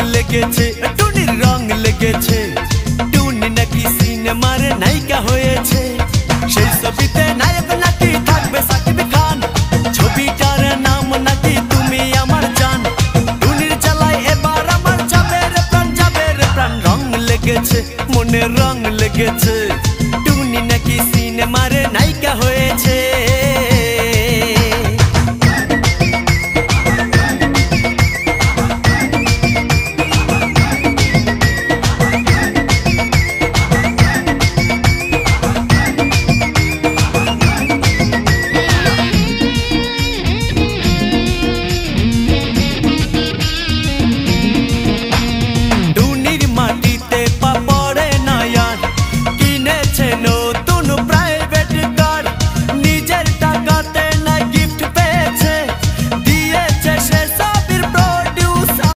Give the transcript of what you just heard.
লেগেছে, টুনির রং লেগেছে। টুনি নাকি সিনেমার নায়িকা হয়েছে। সেই ছবিতে নায়ক নাকি থাকবে সাকিব খান। ছবিটার নাম নাকি তুমি আমার জান। টুনির জ্বালায় এবার আমার যাবে রে প্রাণ, যাবে রে প্রাণ। রং লেগেছে, মনে রং লেগেছে। টুনি নাকি সিনেমার নায়িকা হয়েছে।